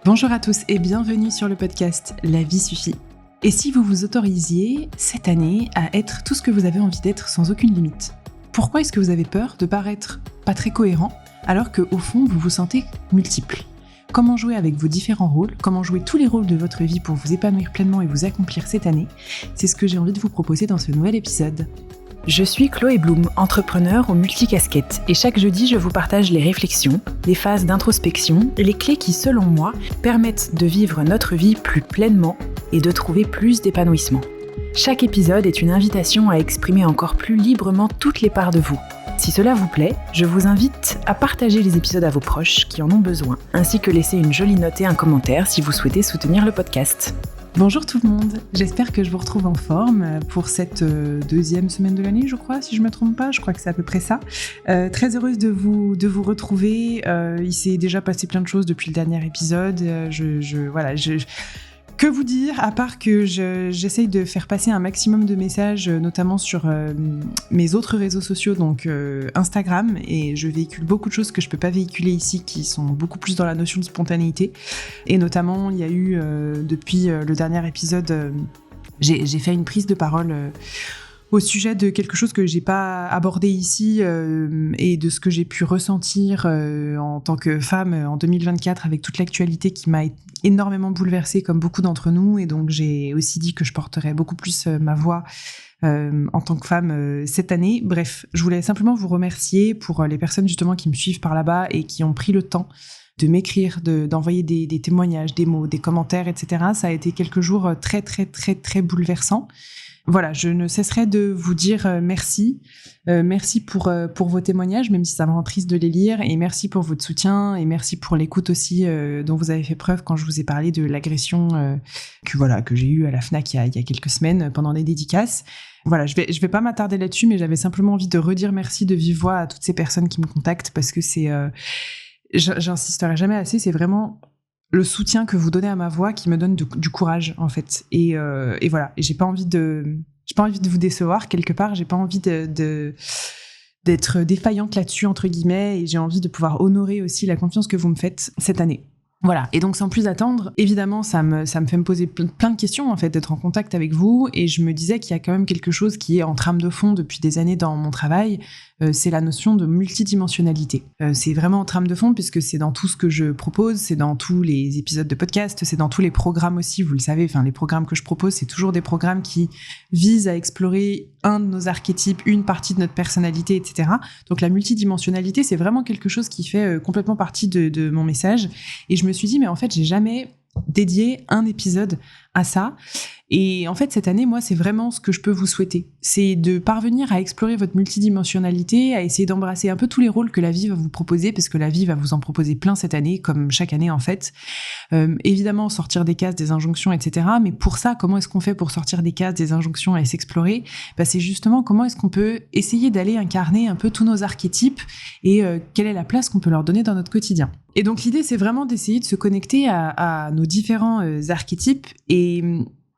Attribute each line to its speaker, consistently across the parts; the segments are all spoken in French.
Speaker 1: Bonjour à tous et bienvenue sur le podcast La vie suffit. Et si vous vous autorisiez cette année à être tout ce que vous avez envie d'être sans aucune limite? Pourquoi est-ce que vous avez peur de paraître pas très cohérent alors qu'au fond vous vous sentez multiple? Comment jouer avec vos différents rôles? Comment jouer tous les rôles de votre vie pour vous épanouir pleinement et vous accomplir cette année? C'est ce que j'ai envie de vous proposer dans ce nouvel épisode.
Speaker 2: Je suis Chloé Bloom, entrepreneure aux multicasquettes, et chaque jeudi je vous partage les réflexions, les phases d'introspection et les clés qui, selon moi, permettent de vivre notre vie plus pleinement et de trouver plus d'épanouissement. Chaque épisode est une invitation à exprimer encore plus librement toutes les parts de vous. Si cela vous plaît, je vous invite à partager les épisodes à vos proches qui en ont besoin, ainsi que laisser une jolie note et un commentaire si vous souhaitez soutenir le podcast.
Speaker 1: Bonjour tout le monde, j'espère que je vous retrouve en forme pour cette deuxième semaine de l'année, je crois, si je me trompe pas, je crois que c'est à peu près ça. Très heureuse de vous retrouver, il s'est déjà passé plein de choses depuis le dernier épisode, que vous dire, à part que j'essaye de faire passer un maximum de messages, notamment sur mes autres réseaux sociaux, donc Instagram, et je véhicule beaucoup de choses que je peux pas véhiculer ici, qui sont beaucoup plus dans la notion de spontanéité. Et notamment, il y a eu, depuis le dernier épisode, j'ai fait une prise de parole au sujet de quelque chose que j'ai pas abordé ici et de ce que j'ai pu ressentir en tant que femme en 2024 avec toute l'actualité qui m'a énormément bouleversée comme beaucoup d'entre nous, et donc j'ai aussi dit que je porterais beaucoup plus ma voix en tant que femme cette année. Bref, je voulais simplement vous remercier pour les personnes justement qui me suivent par là-bas et qui ont pris le temps de m'écrire, d'envoyer des témoignages, des mots, des commentaires, etc. Ça a été quelques jours très très très très bouleversants. Voilà, je ne cesserai de vous dire merci. Merci pour vos témoignages, même si ça me rend triste de les lire, et merci pour votre soutien, et merci pour l'écoute aussi dont vous avez fait preuve quand je vous ai parlé de l'agression que j'ai eue à la Fnac il y a quelques semaines pendant les dédicaces. Voilà, je vais pas m'attarder là-dessus, mais j'avais simplement envie de redire merci de vive voix à toutes ces personnes qui me contactent, parce que c'est... j'insisterai jamais assez, c'est vraiment le soutien que vous donnez à ma voix qui me donne du courage, en fait. Et voilà, et j'ai pas envie de vous décevoir quelque part, j'ai pas envie d'être défaillante là-dessus, entre guillemets, et j'ai envie de pouvoir honorer aussi la confiance que vous me faites cette année. Voilà, et donc sans plus attendre, évidemment, ça me fait me poser plein de questions, en fait, d'être en contact avec vous, et je me disais qu'il y a quand même quelque chose qui est en trame de fond depuis des années dans mon travail, c'est la notion de multidimensionnalité. C'est vraiment en trame de fond, puisque c'est dans tout ce que je propose, c'est dans tous les épisodes de podcast, c'est dans tous les programmes aussi, vous le savez, enfin, les programmes que je propose, c'est toujours des programmes qui visent à explorer un de nos archétypes, une partie de notre personnalité, etc. Donc la multidimensionnalité, c'est vraiment quelque chose qui fait complètement partie de mon message, et je me suis dit, mais en fait, j'ai jamais dédié un épisode à ça. Et en fait, cette année, moi, c'est vraiment ce que je peux vous souhaiter. C'est de parvenir à explorer votre multidimensionnalité, à essayer d'embrasser un peu tous les rôles que la vie va vous proposer, parce que la vie va vous en proposer plein cette année, comme chaque année, en fait. Évidemment, sortir des cases, des injonctions, etc. Mais pour ça, comment est-ce qu'on fait pour sortir des cases, des injonctions et s'explorer? C'est justement comment est-ce qu'on peut essayer d'aller incarner un peu tous nos archétypes et quelle est la place qu'on peut leur donner dans notre quotidien. Et donc, l'idée, c'est vraiment d'essayer de se connecter à nos différents archétypes, et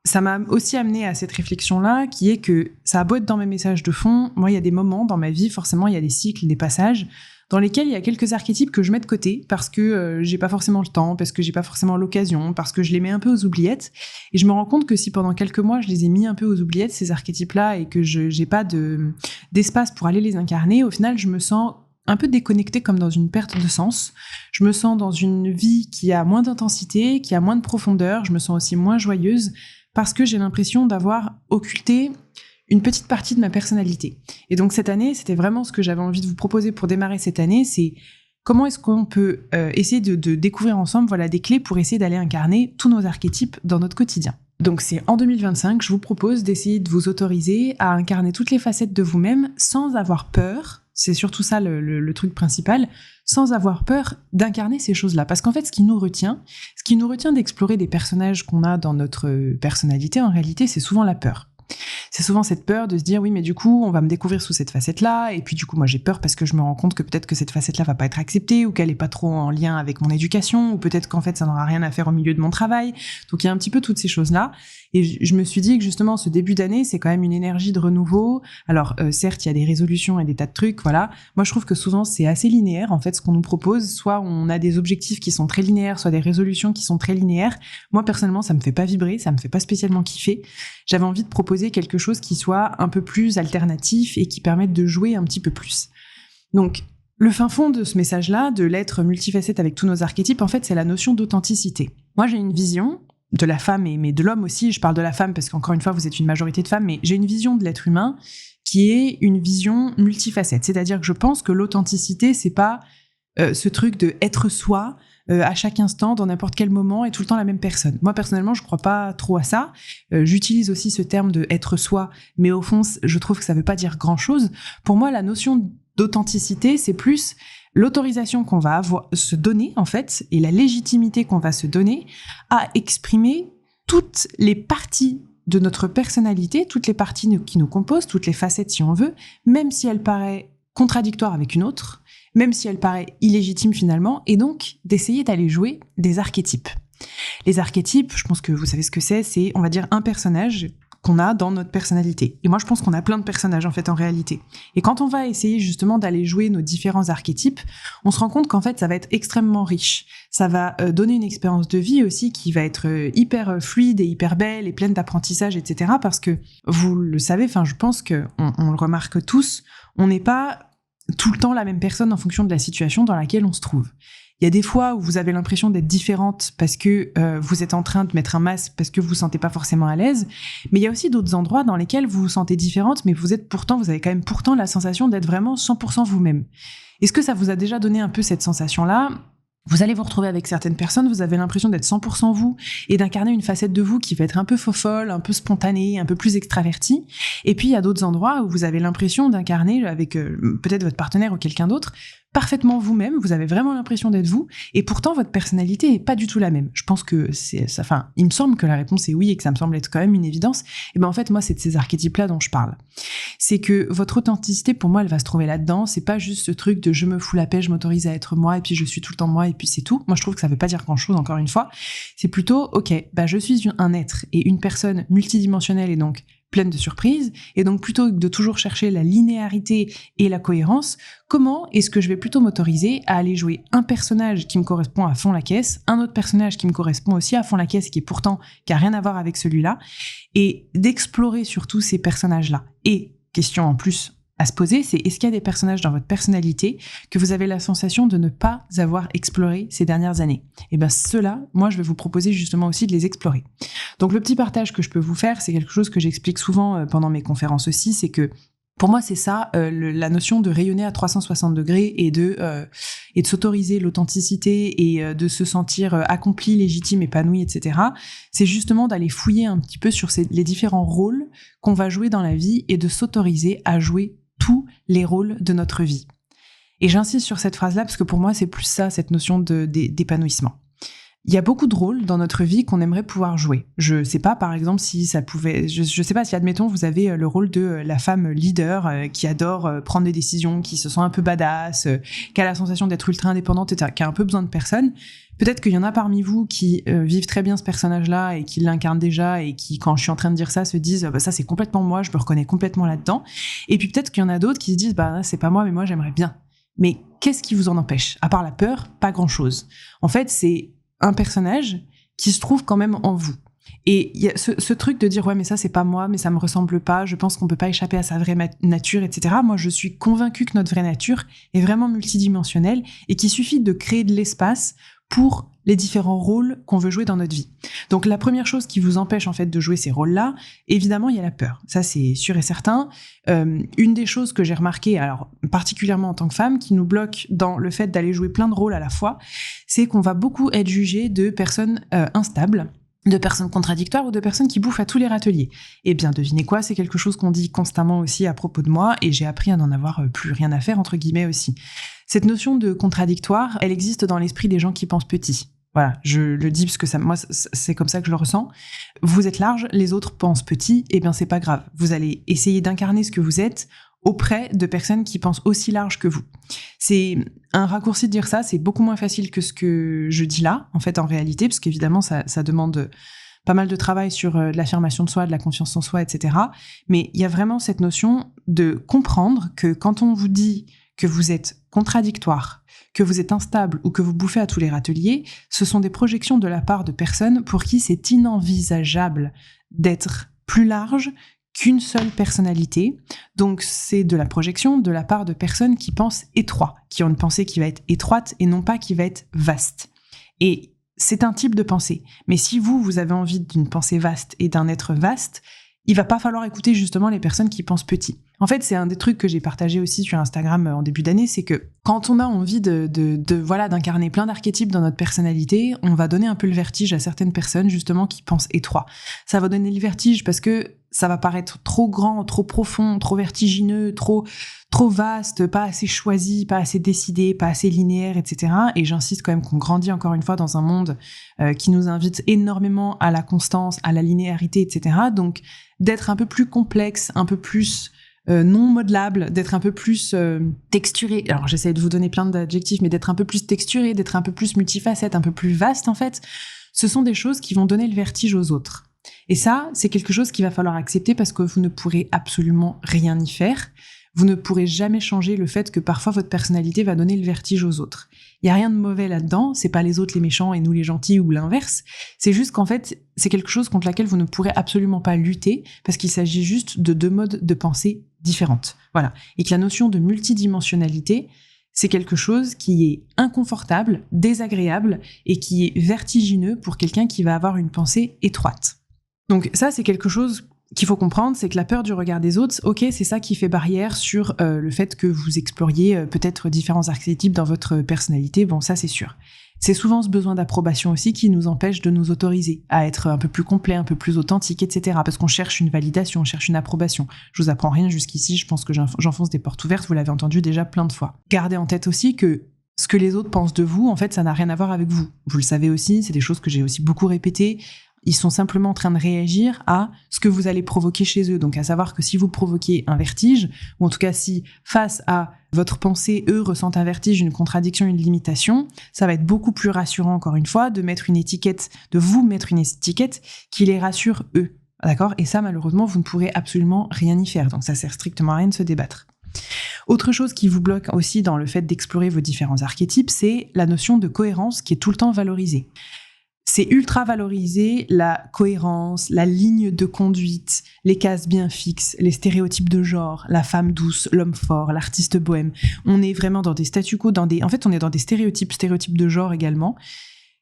Speaker 1: ça m'a aussi amené à cette réflexion-là, qui est que ça a beau être dans mes messages de fond, moi, il y a des moments dans ma vie, forcément, il y a des cycles, des passages, dans lesquels il y a quelques archétypes que je mets de côté, parce que j'ai pas forcément le temps, parce que j'ai pas forcément l'occasion, parce que je les mets un peu aux oubliettes. Et je me rends compte que si pendant quelques mois, je les ai mis un peu aux oubliettes, ces archétypes-là, et que j'ai pas d'espace pour aller les incarner, au final, je me sens un peu déconnectée, comme dans une perte de sens. Je me sens dans une vie qui a moins d'intensité, qui a moins de profondeur, je me sens aussi moins joyeuse, parce que j'ai l'impression d'avoir occulté une petite partie de ma personnalité. Et donc cette année, c'était vraiment ce que j'avais envie de vous proposer pour démarrer cette année, c'est comment est-ce qu'on peut essayer de découvrir ensemble des clés pour essayer d'aller incarner tous nos archétypes dans notre quotidien. Donc c'est en 2025, je vous propose d'essayer de vous autoriser à incarner toutes les facettes de vous-même sans avoir peur. C'est surtout ça le truc principal, sans avoir peur d'incarner ces choses-là. Parce qu'en fait, ce qui nous retient d'explorer des personnages qu'on a dans notre personnalité, en réalité, c'est souvent la peur. C'est souvent cette peur de se dire oui, mais du coup, on va me découvrir sous cette facette-là, et puis du coup, moi j'ai peur parce que je me rends compte que peut-être que cette facette-là va pas être acceptée, ou qu'elle est pas trop en lien avec mon éducation, ou peut-être qu'en fait ça n'aura rien à faire au milieu de mon travail. Donc il y a un petit peu toutes ces choses-là, et je me suis dit que justement ce début d'année, c'est quand même une énergie de renouveau. Alors certes, il y a des résolutions et des tas de trucs, voilà. Moi je trouve que souvent c'est assez linéaire en fait ce qu'on nous propose, soit on a des objectifs qui sont très linéaires, soit des résolutions qui sont très linéaires. Moi personnellement, ça me fait pas vibrer, ça me fait pas spécialement kiffer. J'avais envie de proposer quelque chose qui soit un peu plus alternatif et qui permette de jouer un petit peu plus. Donc, le fin fond de ce message-là, de l'être multifacette avec tous nos archétypes, en fait, c'est la notion d'authenticité. Moi, j'ai une vision de la femme, mais de l'homme aussi. Je parle de la femme parce qu'encore une fois, vous êtes une majorité de femmes, mais j'ai une vision de l'être humain qui est une vision multifacette. C'est-à-dire que je pense que l'authenticité, c'est pas ce truc de être soi, à chaque instant, dans n'importe quel moment, et tout le temps la même personne. Moi, personnellement, je crois pas trop à ça. J'utilise aussi ce terme de être soi, mais au fond, je trouve que ça veut pas dire grand-chose. Pour moi, la notion d'authenticité, c'est plus l'autorisation qu'on va se donner, en fait, et la légitimité qu'on va se donner à exprimer toutes les parties de notre personnalité, toutes les parties qui nous composent, toutes les facettes, si on veut, même si elles paraissent contradictoires avec une autre, même si elle paraît illégitime finalement, et donc d'essayer d'aller jouer des archétypes. Les archétypes, je pense que vous savez ce que c'est, on va dire un personnage qu'on a dans notre personnalité. Et moi, je pense qu'on a plein de personnages en fait en réalité. Et quand on va essayer justement d'aller jouer nos différents archétypes, on se rend compte qu'en fait, ça va être extrêmement riche. Ça va donner une expérience de vie aussi qui va être hyper fluide et hyper belle et pleine d'apprentissage, etc. Parce que vous le savez, enfin, je pense qu'on le remarque tous, on n'est pas tout le temps la même personne en fonction de la situation dans laquelle on se trouve. Il y a des fois où vous avez l'impression d'être différente parce que vous êtes en train de mettre un masque parce que vous vous sentez pas forcément à l'aise, mais il y a aussi d'autres endroits dans lesquels vous vous sentez différente, mais vous avez quand même la sensation d'être vraiment 100% vous-même. Est-ce que ça vous a déjà donné un peu cette sensation-là ? Vous allez vous retrouver avec certaines personnes, vous avez l'impression d'être 100% vous et d'incarner une facette de vous qui va être un peu fofolle, un peu spontanée, un peu plus extravertie. Et puis il y a d'autres endroits où vous avez l'impression d'incarner avec peut-être votre partenaire ou quelqu'un d'autre parfaitement vous-même, vous avez vraiment l'impression d'être vous, et pourtant votre personnalité est pas du tout la même. Je pense que il me semble que la réponse est oui et que ça me semble être quand même une évidence. Et ben en fait, moi, c'est de ces archétypes-là dont je parle. C'est que votre authenticité, pour moi, elle va se trouver là-dedans. C'est pas juste ce truc de je me fous la paix, je m'autorise à être moi, et puis je suis tout le temps moi, et puis c'est tout. Moi, je trouve que ça veut pas dire grand-chose, encore une fois. C'est plutôt, ok, je suis un être et une personne multidimensionnelle et donc pleine de surprises, et donc plutôt que de toujours chercher la linéarité et la cohérence, comment est-ce que je vais plutôt m'autoriser à aller jouer un personnage qui me correspond à fond la caisse, un autre personnage qui me correspond aussi à fond la caisse, qui a rien à voir avec celui-là, et d'explorer surtout ces personnages-là. Et, question en plus à se poser, c'est est-ce qu'il y a des personnages dans votre personnalité que vous avez la sensation de ne pas avoir exploré ces dernières années ? Et bien ceux-là, moi je vais vous proposer justement aussi de les explorer. Donc le petit partage que je peux vous faire, c'est quelque chose que j'explique souvent pendant mes conférences aussi, c'est que pour moi c'est ça, la notion de rayonner à 360 degrés et de s'autoriser l'authenticité et de se sentir accompli, légitime, épanoui, etc. C'est justement d'aller fouiller un petit peu sur les différents rôles qu'on va jouer dans la vie et de s'autoriser à jouer tous les rôles de notre vie. Et j'insiste sur cette phrase-là parce que pour moi, c'est plus ça, cette notion d'épanouissement. Il y a beaucoup de rôles dans notre vie qu'on aimerait pouvoir jouer. Je sais pas, par exemple, si ça pouvait... Je sais pas si, admettons, vous avez le rôle de la femme leader qui adore prendre des décisions, qui se sent un peu badass, qui a la sensation d'être ultra indépendante, etc., qui a un peu besoin de personne. Peut-être qu'il y en a parmi vous qui vivent très bien ce personnage-là et qui l'incarnent déjà et qui, quand je suis en train de dire ça, se disent ça c'est complètement moi, je me reconnais complètement là-dedans. Et puis peut-être qu'il y en a d'autres qui se disent c'est pas moi, mais moi j'aimerais bien. Mais qu'est-ce qui vous en empêche ? À part la peur, pas grand-chose. En fait, c'est un personnage qui se trouve quand même en vous. Et il y a ce truc de dire mais ça c'est pas moi, mais ça me ressemble pas, je pense qu'on peut pas échapper à sa vraie nature, etc. Moi je suis convaincue que notre vraie nature est vraiment multidimensionnelle et qu'il suffit de créer de l'espace pour les différents rôles qu'on veut jouer dans notre vie. Donc la première chose qui vous empêche en fait de jouer ces rôles-là, évidemment il y a la peur. Ça c'est sûr et certain. Une des choses que j'ai remarqué, alors particulièrement en tant que femme, qui nous bloque dans le fait d'aller jouer plein de rôles à la fois, c'est qu'on va beaucoup être jugé de personnes instables, de personnes contradictoires ou de personnes qui bouffent à tous les râteliers. Eh bien, devinez quoi, c'est quelque chose qu'on dit constamment aussi à propos de moi, et j'ai appris à n'en avoir plus rien à faire, entre guillemets aussi. Cette notion de contradictoire, elle existe dans l'esprit des gens qui pensent petit. Voilà, je le dis parce que moi, c'est comme ça que je le ressens. Vous êtes large, les autres pensent petit, eh bien, c'est pas grave. Vous allez essayer d'incarner ce que vous êtes auprès de personnes qui pensent aussi large que vous. C'est un raccourci de dire ça, c'est beaucoup moins facile que ce que je dis là, en fait, en réalité, parce qu'évidemment, ça demande pas mal de travail sur l'affirmation de soi, de la confiance en soi, etc. Mais il y a vraiment cette notion de comprendre que quand on vous dit que vous êtes contradictoire, que vous êtes instable ou que vous bouffez à tous les râteliers, ce sont des projections de la part de personnes pour qui c'est inenvisageable d'être plus large qu'une seule personnalité. Donc c'est de la projection de la part de personnes qui pensent étroit, qui ont une pensée qui va être étroite et non pas qui va être vaste. Et c'est un type de pensée. Mais si vous avez envie d'une pensée vaste et d'un être vaste, il va pas falloir écouter justement les personnes qui pensent petit. En fait, c'est un des trucs que j'ai partagé aussi sur Instagram en début d'année, c'est que quand on a envie d'incarner plein d'archétypes dans notre personnalité, on va donner un peu le vertige à certaines personnes justement qui pensent étroit. Ça va donner le vertige parce que ça va paraître trop grand, trop profond, trop vertigineux, trop vaste, pas assez choisi, pas assez décidé, pas assez linéaire, etc. Et j'insiste quand même qu'on grandit encore une fois dans un monde qui nous invite énormément à la constance, à la linéarité, etc. Donc d'être un peu plus complexe, un peu plus non modelable, d'être un peu plus texturé. Alors j'essaie de vous donner plein d'adjectifs, mais d'être un peu plus texturé, d'être un peu plus multifacette, un peu plus vaste en fait, ce sont des choses qui vont donner le vertige aux autres. Et ça, c'est quelque chose qu'il va falloir accepter parce que vous ne pourrez absolument rien y faire. Vous ne pourrez jamais changer le fait que parfois votre personnalité va donner le vertige aux autres. Il y a rien de mauvais là-dedans, c'est pas les autres les méchants et nous les gentils ou l'inverse. C'est juste qu'en fait, c'est quelque chose contre laquelle vous ne pourrez absolument pas lutter parce qu'il s'agit juste de deux modes de pensée différentes. Voilà. Et que la notion de multidimensionnalité, c'est quelque chose qui est inconfortable, désagréable et qui est vertigineux pour quelqu'un qui va avoir une pensée étroite. Donc ça, c'est quelque chose qu'il faut comprendre, c'est que la peur du regard des autres, ok, c'est ça qui fait barrière sur le fait que vous exploriez peut-être différents archétypes dans votre personnalité, bon ça c'est sûr. C'est souvent ce besoin d'approbation aussi qui nous empêche de nous autoriser à être un peu plus complet, un peu plus authentique, etc. Parce qu'on cherche une validation, on cherche une approbation. Je vous apprends rien jusqu'ici, je pense que j'enfonce des portes ouvertes, vous l'avez entendu déjà plein de fois. Gardez en tête aussi que ce que les autres pensent de vous, en fait, ça n'a rien à voir avec vous. Vous le savez aussi, c'est des choses que j'ai aussi beaucoup répétées. Ils sont simplement en train de réagir à ce que vous allez provoquer chez eux. Donc, à savoir que si vous provoquez un vertige, ou en tout cas si, face à votre pensée, eux ressentent un vertige, une contradiction, une limitation, ça va être beaucoup plus rassurant, encore une fois, de vous mettre une étiquette qui les rassure eux. D'accord ? Et ça, malheureusement, vous ne pourrez absolument rien y faire. Donc, ça sert strictement à rien de se débattre. Autre chose qui vous bloque aussi dans le fait d'explorer vos différents archétypes, c'est la notion de cohérence qui est tout le temps valorisée. C'est ultra valorisé, la cohérence, la ligne de conduite, les cases bien fixes, les stéréotypes de genre, la femme douce, l'homme fort, l'artiste bohème. On est vraiment dans des statu quo, en fait, on est dans des stéréotypes de genre également,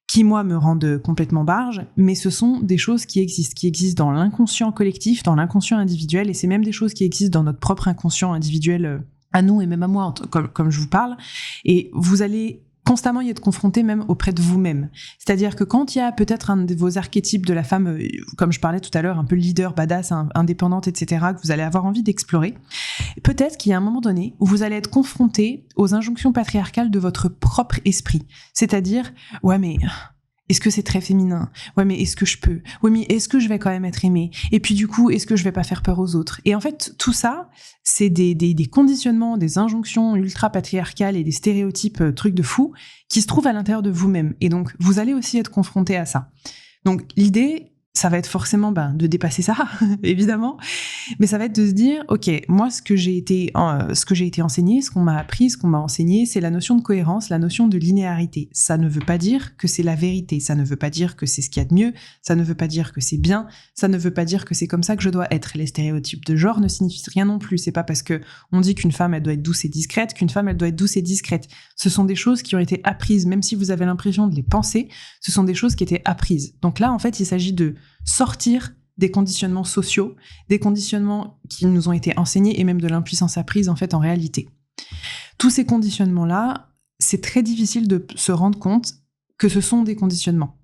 Speaker 1: qui, moi, me rendent complètement barge, mais ce sont des choses qui existent dans l'inconscient collectif, dans l'inconscient individuel, et c'est même des choses qui existent dans notre propre inconscient individuel, à nous et même à moi, comme je vous parle. Et vous allez constamment y être confronté même auprès de vous-même. C'est-à-dire que quand il y a peut-être un de vos archétypes de la femme, comme je parlais tout à l'heure, un peu leader, badass, indépendante, etc., que vous allez avoir envie d'explorer, peut-être qu'il y a un moment donné où vous allez être confronté aux injonctions patriarcales de votre propre esprit. C'est-à-dire, ouais mais... est-ce que c'est très féminin ? Ouais, mais est-ce que je peux ? Ouais, mais est-ce que je vais quand même être aimée ? Et puis du coup, est-ce que je vais pas faire peur aux autres ? Et en fait, tout ça, c'est des conditionnements, des injonctions ultra-patriarcales et des stéréotypes, trucs de fou, qui se trouvent à l'intérieur de vous-même. Et donc, vous allez aussi être confronté à ça. Donc, l'idée, ça va être forcément de dépasser ça, évidemment, mais ça va être de se dire, ok, moi, ce que j'ai été enseigné, ce qu'on m'a appris, ce qu'on m'a enseigné, c'est la notion de cohérence, la notion de linéarité. Ça ne veut pas dire que c'est la vérité, ça ne veut pas dire que c'est ce qu'il y a de mieux, ça ne veut pas dire que c'est bien, ça ne veut pas dire que c'est comme ça que je dois être. Les stéréotypes de genre ne signifient rien non plus. C'est pas parce que on dit qu'une femme, elle doit être douce et discrète, qu'une femme, elle doit être douce et discrète. Ce sont des choses qui ont été apprises, même si vous avez l'impression de les penser, ce sont des choses qui étaient apprises. Donc là, en fait, il s'agit de sortir des conditionnements sociaux, des conditionnements qui nous ont été enseignés et même de l'impuissance apprise en fait en réalité. Tous ces conditionnements-là, c'est très difficile de se rendre compte que ce sont des conditionnements.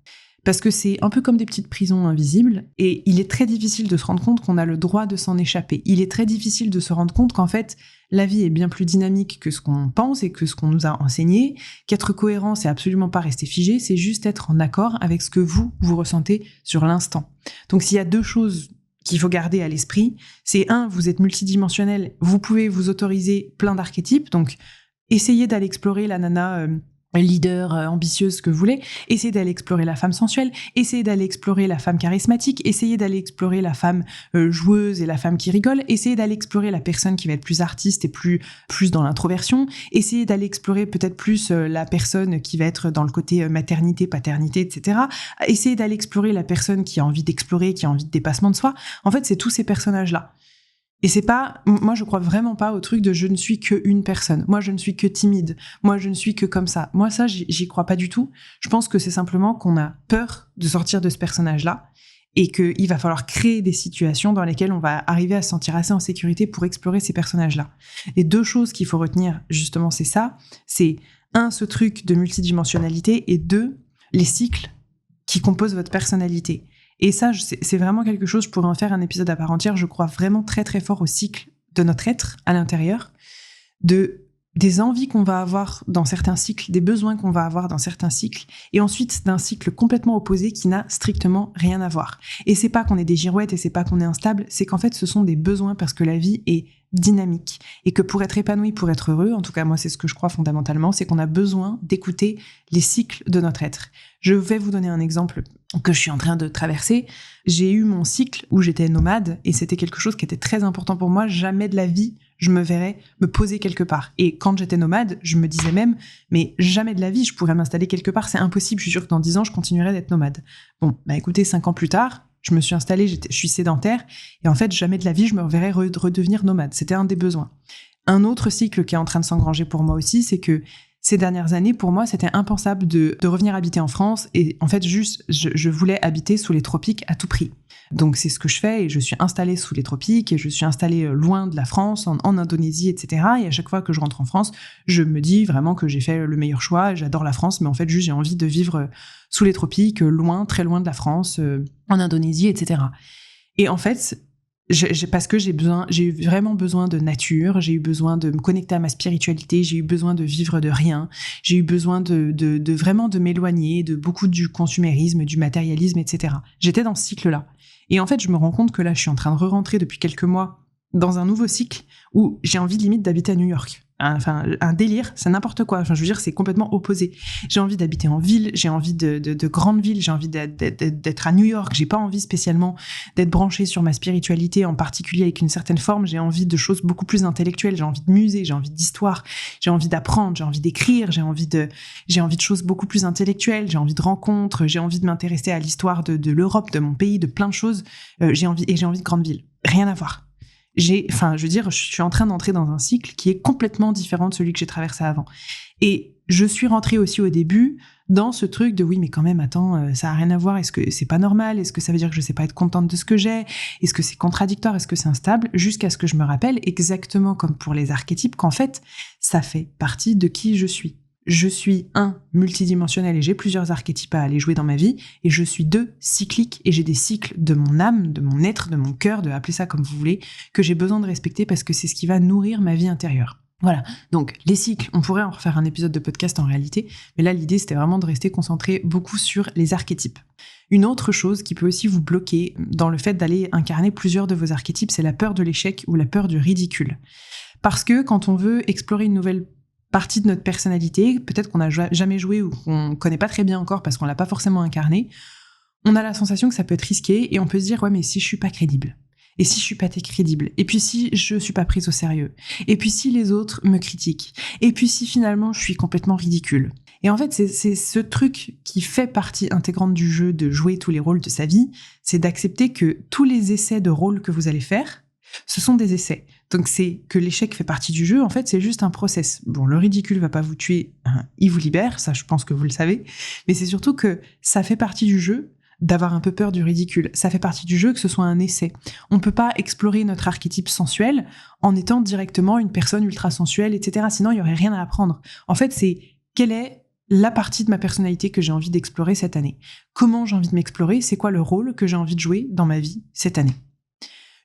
Speaker 1: parce que c'est un peu comme des petites prisons invisibles, et il est très difficile de se rendre compte qu'on a le droit de s'en échapper. Il est très difficile de se rendre compte qu'en fait, la vie est bien plus dynamique que ce qu'on pense et que ce qu'on nous a enseigné, qu'être cohérent, c'est absolument pas rester figé, c'est juste être en accord avec ce que vous ressentez sur l'instant. Donc s'il y a 2 choses qu'il faut garder à l'esprit, c'est 1, vous êtes multidimensionnel, vous pouvez vous autoriser plein d'archétypes, donc essayez d'aller explorer la nana leader, ambitieuse, que vous voulez, essayez d'aller explorer la femme sensuelle, essayez d'aller explorer la femme charismatique, essayez d'aller explorer la femme joueuse et la femme qui rigole, essayez d'aller explorer la personne qui va être plus artiste et plus dans l'introversion, essayez d'aller explorer peut-être plus la personne qui va être dans le côté maternité, paternité, etc. Essayez d'aller explorer la personne qui a envie d'explorer, qui a envie de dépassement de soi. En fait, c'est tous ces personnages-là. Et c'est pas, moi je crois vraiment pas au truc de je ne suis que une personne. Moi je ne suis que timide. Moi je ne suis que comme ça. Moi ça j'y crois pas du tout. Je pense que c'est simplement qu'on a peur de sortir de ce personnage-là et qu'il va falloir créer des situations dans lesquelles on va arriver à se sentir assez en sécurité pour explorer ces personnages-là. Les 2 choses qu'il faut retenir justement, c'est ça. C'est 1, ce truc de multidimensionnalité, et 2, les cycles qui composent votre personnalité. Et ça, c'est vraiment quelque chose, je pourrais en faire un épisode à part entière, je crois vraiment très très fort au cycle de notre être à l'intérieur, des envies qu'on va avoir dans certains cycles, des besoins qu'on va avoir dans certains cycles, et ensuite d'un cycle complètement opposé qui n'a strictement rien à voir. Et c'est pas qu'on est des girouettes et c'est pas qu'on est instable, c'est qu'en fait ce sont des besoins parce que la vie est dynamique et que pour être épanoui, pour être heureux, en tout cas moi c'est ce que je crois fondamentalement, c'est qu'on a besoin d'écouter les cycles de notre être. Je vais vous donner un exemple que je suis en train de traverser. J'ai eu mon cycle où j'étais nomade et c'était quelque chose qui était très important pour moi. Jamais de la vie je me verrais me poser quelque part. Et quand j'étais nomade, je me disais même, mais jamais de la vie je pourrais m'installer quelque part, c'est impossible, je suis sûre que dans 10 ans je continuerai d'être nomade. Bon, écoutez, 5 ans plus tard, je me suis installée, je suis sédentaire, et en fait, jamais de la vie, je me reverrais redevenir nomade. C'était un des besoins. Un autre cycle qui est en train de s'engranger pour moi aussi, c'est que ces dernières années, pour moi, c'était impensable de revenir habiter en France, et en fait, juste, je voulais habiter sous les tropiques à tout prix. Donc c'est ce que je fais, et je suis installée sous les tropiques, et je suis installée loin de la France, en Indonésie, etc. Et à chaque fois que je rentre en France, je me dis vraiment que j'ai fait le meilleur choix, j'adore la France, mais en fait, juste, j'ai envie de vivre sous les tropiques, loin, très loin de la France, en Indonésie, etc. Et en fait, parce que j'ai eu vraiment besoin de nature, j'ai eu besoin de me connecter à ma spiritualité, j'ai eu besoin de vivre de rien, j'ai eu besoin de vraiment de m'éloigner de beaucoup du consumérisme, du matérialisme, etc. J'étais dans ce cycle-là. Et en fait, je me rends compte que là, je suis en train de re-rentrer depuis quelques mois dans un nouveau cycle où j'ai envie limite d'habiter à New York. Enfin, un délire, c'est n'importe quoi. Enfin, je veux dire, c'est complètement opposé. J'ai envie d'habiter en ville, j'ai envie de grandes villes, j'ai envie d'être à New York. J'ai pas envie spécialement d'être branchée sur ma spiritualité, en particulier avec une certaine forme. J'ai envie de choses beaucoup plus intellectuelles. J'ai envie de musée, j'ai envie d'histoire, j'ai envie d'apprendre, j'ai envie d'écrire, j'ai envie de choses beaucoup plus intellectuelles. J'ai envie de rencontres, j'ai envie de m'intéresser à l'histoire de l'Europe, de mon pays, de plein de choses. J'ai envie de grandes villes. Rien à voir. Je suis en train d'entrer dans un cycle qui est complètement différent de celui que j'ai traversé avant. Et je suis rentrée aussi au début dans ce truc de oui, mais quand même, attends, ça a rien à voir. Est-ce que c'est pas normal? Est-ce que ça veut dire que je sais pas être contente de ce que j'ai? Est-ce que c'est contradictoire? Est-ce que c'est instable? Jusqu'à ce que je me rappelle, exactement comme pour les archétypes, qu'en fait, ça fait partie de qui je suis. Je suis 1, multidimensionnel et j'ai plusieurs archétypes à aller jouer dans ma vie, et je suis 2, cyclique et j'ai des cycles de mon âme, de mon être, de mon cœur, appelez ça comme vous voulez, que j'ai besoin de respecter parce que c'est ce qui va nourrir ma vie intérieure. Voilà, donc les cycles, on pourrait en refaire un épisode de podcast en réalité, mais là l'idée c'était vraiment de rester concentré beaucoup sur les archétypes. Une autre chose qui peut aussi vous bloquer dans le fait d'aller incarner plusieurs de vos archétypes, c'est la peur de l'échec ou la peur du ridicule. Parce que quand on veut explorer une nouvelle partie de notre personnalité, peut-être qu'on n'a jamais joué ou qu'on connaît pas très bien encore parce qu'on l'a pas forcément incarné, on a la sensation que ça peut être risqué et on peut se dire ouais, mais si je suis pas crédible, et si je suis pas crédible, et puis si je suis pas prise au sérieux, et puis si les autres me critiquent, et puis si finalement je suis complètement ridicule. Et en fait, c'est ce truc qui fait partie intégrante du jeu de jouer tous les rôles de sa vie, c'est d'accepter que tous les essais de rôle que vous allez faire, ce sont des essais. Donc c'est que l'échec fait partie du jeu, en fait c'est juste un process. Bon, le ridicule va pas vous tuer, il vous libère, ça je pense que vous le savez, mais c'est surtout que ça fait partie du jeu d'avoir un peu peur du ridicule. Ça fait partie du jeu que ce soit un essai. On peut pas explorer notre archétype sensuel en étant directement une personne ultra sensuelle, etc. Sinon il y aurait rien à apprendre. En fait c'est quelle est la partie de ma personnalité que j'ai envie d'explorer cette année. Comment j'ai envie de m'explorer, c'est quoi le rôle que j'ai envie de jouer dans ma vie cette année.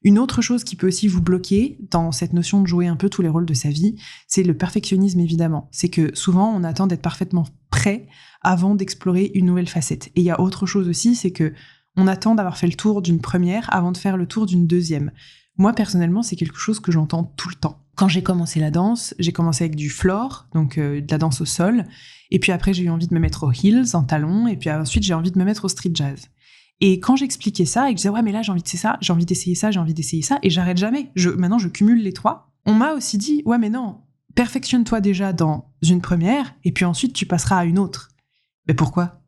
Speaker 1: Une autre chose qui peut aussi vous bloquer dans cette notion de jouer un peu tous les rôles de sa vie, c'est le perfectionnisme évidemment. C'est que souvent on attend d'être parfaitement prêt avant d'explorer une nouvelle facette. Et il y a autre chose aussi, c'est que on attend d'avoir fait le tour d'une première avant de faire le tour d'une deuxième. Moi personnellement, c'est quelque chose que j'entends tout le temps. Quand j'ai commencé la danse, j'ai commencé avec du floor, donc de la danse au sol, et puis après j'ai eu envie de me mettre aux heels, en talons, et puis ensuite j'ai envie de me mettre au street jazz. Et quand j'expliquais ça et que je disais ouais mais là j'ai envie d'essayer ça, j'ai envie d'essayer ça, j'ai envie d'essayer ça, et j'arrête jamais. Maintenant je cumule les trois. On m'a aussi dit ouais mais non, perfectionne-toi déjà dans une première et puis ensuite tu passeras à une autre. Mais pourquoi ?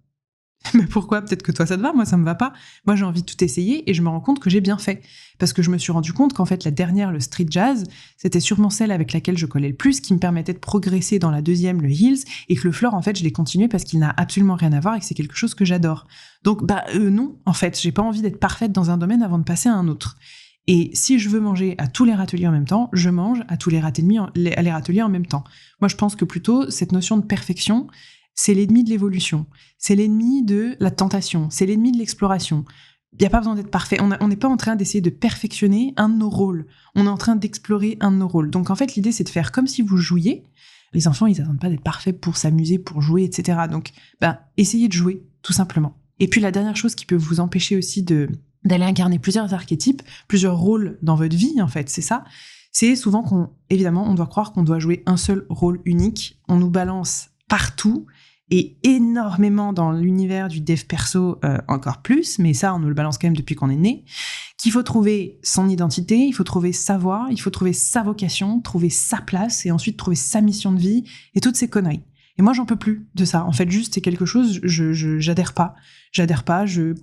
Speaker 1: Mais pourquoi ? Peut-être que toi ça te va, moi ça me va pas. Moi j'ai envie de tout essayer et je me rends compte que j'ai bien fait. Parce que je me suis rendu compte qu'en fait la dernière, le street jazz, c'était sûrement celle avec laquelle je collais le plus, qui me permettait de progresser dans la deuxième, le heels, et que le floor en fait je l'ai continué parce qu'il n'a absolument rien à voir et que c'est quelque chose que j'adore. Donc non, en fait j'ai pas envie d'être parfaite dans un domaine avant de passer à un autre. Et si je veux manger à tous les râteliers en même temps, je mange à tous les râteliers en même temps. Moi je pense que plutôt cette notion de perfection, c'est l'ennemi de l'évolution, c'est l'ennemi de la tentation, c'est l'ennemi de l'exploration. Il n'y a pas besoin d'être parfait, on n'est pas en train d'essayer de perfectionner un de nos rôles, on est en train d'explorer un de nos rôles. Donc en fait l'idée c'est de faire comme si vous jouiez. Les enfants ils n'attendent pas d'être parfaits pour s'amuser, pour jouer, etc. Donc essayez de jouer tout simplement. Et puis la dernière chose qui peut vous empêcher aussi d'aller incarner plusieurs archétypes, plusieurs rôles dans votre vie en fait, c'est ça. C'est souvent évidemment on doit croire qu'on doit jouer un seul rôle unique, on nous balance partout, et énormément dans l'univers du dev perso encore plus, mais ça on nous le balance quand même depuis qu'on est né, qu'il faut trouver son identité, il faut trouver sa voie, il faut trouver sa vocation, trouver sa place et ensuite trouver sa mission de vie et toutes ces conneries. Et moi j'en peux plus de ça, en fait juste c'est quelque chose, j'adhère pas, je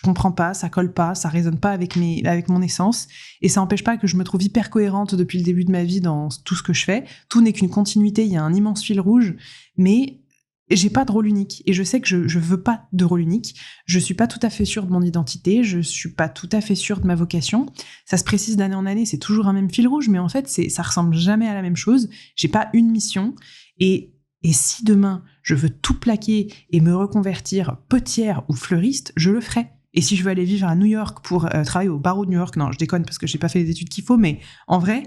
Speaker 1: comprends pas, ça colle pas, ça résonne pas avec mon essence, et ça empêche pas que je me trouve hyper cohérente depuis le début de ma vie dans tout ce que je fais, tout n'est qu'une continuité, il y a un immense fil rouge, mais j'ai pas de rôle unique, et je sais que je veux pas de rôle unique, je suis pas tout à fait sûre de mon identité, je suis pas tout à fait sûre de ma vocation, ça se précise d'année en année, c'est toujours un même fil rouge, mais en fait ça ressemble jamais à la même chose, j'ai pas une mission, et si demain je veux tout plaquer et me reconvertir potière ou fleuriste, je le ferai. Et si je veux aller vivre à New York pour travailler au barreau de New York, non je déconne parce que j'ai pas fait les études qu'il faut, mais en vrai,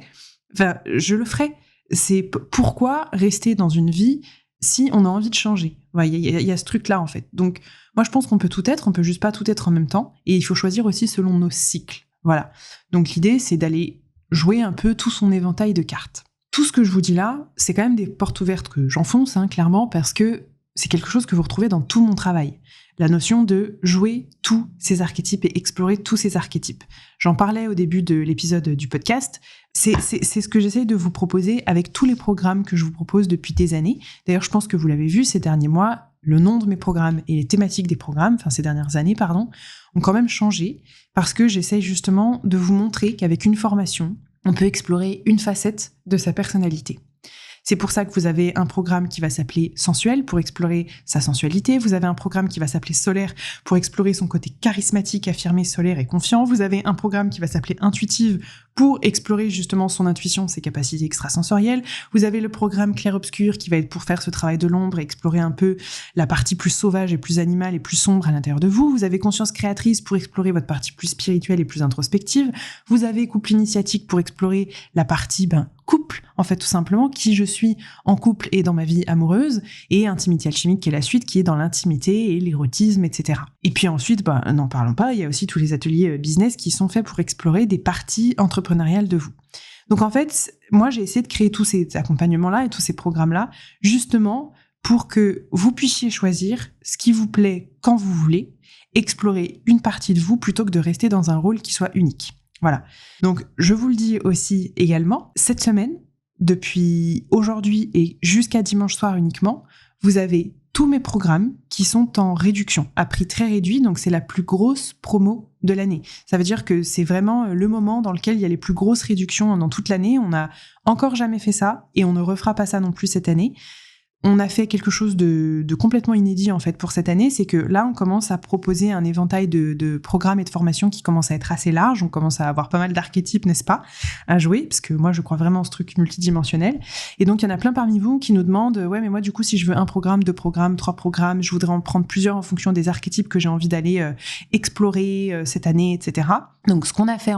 Speaker 1: je le ferai. C'est pourquoi rester dans une vie si on a envie de changer. Il y a ce truc-là, en fait. Donc, moi, je pense qu'on peut tout être, on peut juste pas tout être en même temps, et il faut choisir aussi selon nos cycles. Voilà. Donc, l'idée, c'est d'aller jouer un peu tout son éventail de cartes. Tout ce que je vous dis là, c'est quand même des portes ouvertes que j'enfonce, clairement, parce que c'est quelque chose que vous retrouvez dans tout mon travail. La notion de jouer tous ces archétypes et explorer tous ces archétypes. J'en parlais au début de l'épisode du podcast. C'est ce que j'essaye de vous proposer avec tous les programmes que je vous propose depuis des années. D'ailleurs, je pense que vous l'avez vu ces derniers mois, le nom de mes programmes et les thématiques des programmes, ces dernières années, ont quand même changé parce que j'essaye justement de vous montrer qu'avec une formation, on peut explorer une facette de sa personnalité. C'est pour ça que vous avez un programme qui va s'appeler Sensuel pour explorer sa sensualité. Vous avez un programme qui va s'appeler Solaire pour explorer son côté charismatique, affirmé, solaire et confiant. Vous avez un programme qui va s'appeler Intuitive pour explorer justement son intuition, ses capacités extrasensorielles. Vous avez le programme Clair-Obscur qui va être pour faire ce travail de l'ombre et explorer un peu la partie plus sauvage et plus animale et plus sombre à l'intérieur de vous. Vous avez Conscience Créatrice pour explorer votre partie plus spirituelle et plus introspective. Vous avez Couple Initiatique pour explorer la partie couple, en fait, tout simplement, qui je suis en couple et dans ma vie amoureuse, et Intimité Alchimique qui est la suite, qui est dans l'intimité et l'érotisme, etc. Et puis ensuite, n'en parlons pas, il y a aussi tous les ateliers business qui sont faits pour explorer des parties entrepreneuriales de vous. Donc en fait, moi j'ai essayé de créer tous ces accompagnements-là et tous ces programmes-là, justement pour que vous puissiez choisir ce qui vous plaît quand vous voulez, explorer une partie de vous plutôt que de rester dans un rôle qui soit unique. Voilà. Donc, je vous le dis aussi également, cette semaine, depuis aujourd'hui et jusqu'à dimanche soir uniquement, vous avez tous mes programmes qui sont en réduction, à prix très réduit, donc c'est la plus grosse promo de l'année. Ça veut dire que c'est vraiment le moment dans lequel il y a les plus grosses réductions dans toute l'année. On n'a encore jamais fait ça et on ne refera pas ça non plus cette année. on a fait quelque chose de complètement inédit en fait pour cette année, c'est que là on commence à proposer un éventail de programmes et de formations qui commence à être assez large, on commence à avoir pas mal d'archétypes, n'est-ce pas, à jouer, parce que moi je crois vraiment en ce truc multidimensionnel, et donc il y en a plein parmi vous qui nous demandent ouais mais moi du coup si je veux 1 programme, 2 programmes, 3 programmes, je voudrais en prendre plusieurs en fonction des archétypes que j'ai envie d'aller explorer cette année, etc. Donc ce qu'on a fait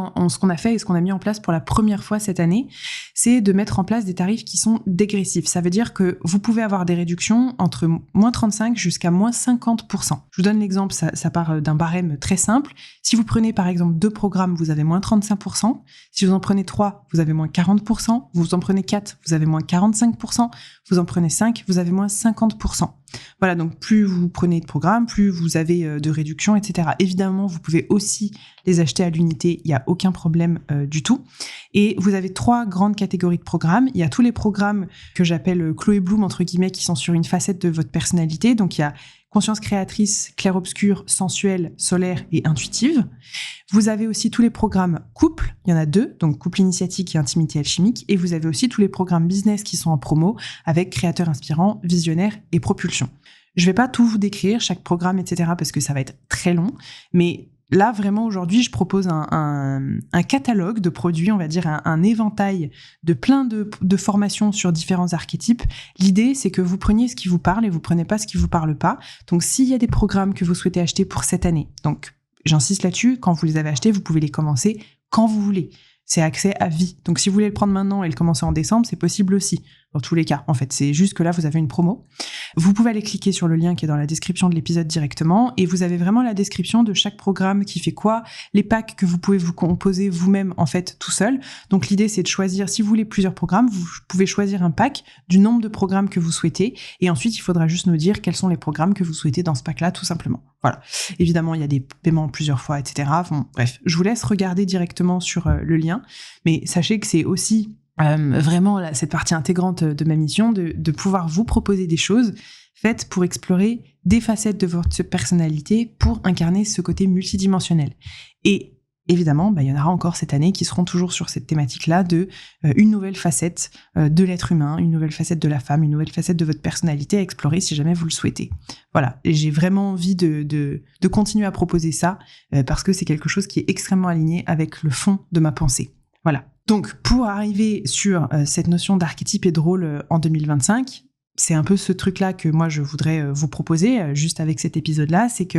Speaker 1: et ce qu'on a mis en place pour la première fois cette année, c'est de mettre en place des tarifs qui sont dégressifs. Ça veut dire que vous pouvez avoir des réductions entre moins 35 jusqu'à moins 50%. Je vous donne l'exemple, ça part d'un barème très simple. Si vous prenez par exemple 2 programmes, vous avez moins 35%. Si vous en prenez 3, vous avez moins 40%. Vous en prenez 4, vous avez moins 45%. Vous en prenez 5, vous avez moins 50%. Voilà, donc plus vous prenez de programmes, plus vous avez de réductions, etc. Évidemment, vous pouvez aussi les acheter à l'unité, il n'y a aucun problème du tout. Et vous avez 3 grandes catégories de programmes. Il y a tous les programmes que j'appelle Chloé Bloom, entre guillemets, qui sont sur une facette de votre personnalité. Donc, il y a conscience créatrice, clair-obscur, sensuelle, solaire et intuitive. Vous avez aussi tous les programmes couple, il y en a 2, donc couple initiatique et intimité alchimique. Et vous avez aussi tous les programmes business qui sont en promo avec créateur inspirant, visionnaire et propulsion. Je vais pas tout vous décrire, chaque programme, etc., parce que ça va être très long, mais là, vraiment, aujourd'hui, je propose un catalogue de produits, on va dire un éventail de plein de formations sur différents archétypes. L'idée, c'est que vous preniez ce qui vous parle et vous prenez pas ce qui vous parle pas. Donc, s'il y a des programmes que vous souhaitez acheter pour cette année, donc j'insiste là-dessus, quand vous les avez achetés, vous pouvez les commencer quand vous voulez. C'est accès à vie. Donc, si vous voulez le prendre maintenant et le commencer en décembre, c'est possible aussi. Dans tous les cas, en fait, c'est juste que là, vous avez une promo. Vous pouvez aller cliquer sur le lien qui est dans la description de l'épisode directement et vous avez vraiment la description de chaque programme qui fait quoi, les packs que vous pouvez vous composer vous-même, en fait, tout seul. Donc, l'idée, c'est de choisir, si vous voulez plusieurs programmes, vous pouvez choisir un pack du nombre de programmes que vous souhaitez et ensuite, il faudra juste nous dire quels sont les programmes que vous souhaitez dans ce pack-là, tout simplement. Voilà. Évidemment, il y a des paiements plusieurs fois, etc. Bon, bref, je vous laisse regarder directement sur le lien, mais sachez que c'est aussi vraiment là, cette partie intégrante de ma mission de pouvoir vous proposer des choses faites pour explorer des facettes de votre personnalité pour incarner ce côté multidimensionnel. Et évidemment, il y en aura encore cette année qui seront toujours sur cette thématique-là de une nouvelle facette de l'être humain, une nouvelle facette de la femme, une nouvelle facette de votre personnalité à explorer si jamais vous le souhaitez. Voilà, et j'ai vraiment envie de continuer à proposer ça parce que c'est quelque chose qui est extrêmement aligné avec le fond de ma pensée. Voilà. Donc, pour arriver sur cette notion d'archétype et de rôle en 2025, c'est un peu ce truc-là que moi, je voudrais vous proposer, juste avec cet épisode-là, c'est que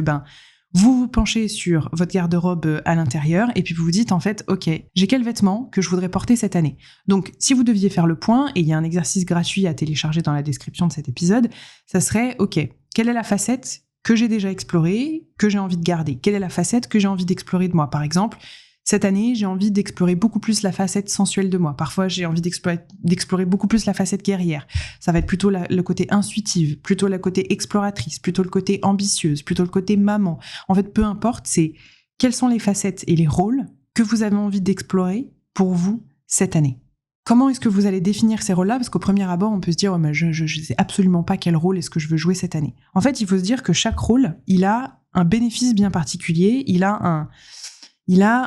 Speaker 1: vous vous penchez sur votre garde-robe à l'intérieur et puis vous vous dites en fait, ok, j'ai quel vêtement que je voudrais porter cette année? Donc, si vous deviez faire le point, et il y a un exercice gratuit à télécharger dans la description de cet épisode, ça serait, ok, quelle est la facette que j'ai déjà explorée, que j'ai envie de garder? Quelle est la facette que j'ai envie d'explorer de moi? Par exemple, cette année, j'ai envie d'explorer beaucoup plus la facette sensuelle de moi. Parfois, j'ai envie d'explorer beaucoup plus la facette guerrière. Ça va être plutôt le côté intuitif, plutôt le côté exploratrice, plutôt le côté ambitieuse, plutôt le côté maman. En fait, peu importe, c'est quelles sont les facettes et les rôles que vous avez envie d'explorer pour vous cette année. Comment est-ce que vous allez définir ces rôles-là? Parce qu'au premier abord, on peut se dire oh, mais je sais absolument pas quel rôle est-ce que je veux jouer cette année. En fait, il faut se dire que chaque rôle, il a un bénéfice bien particulier, il a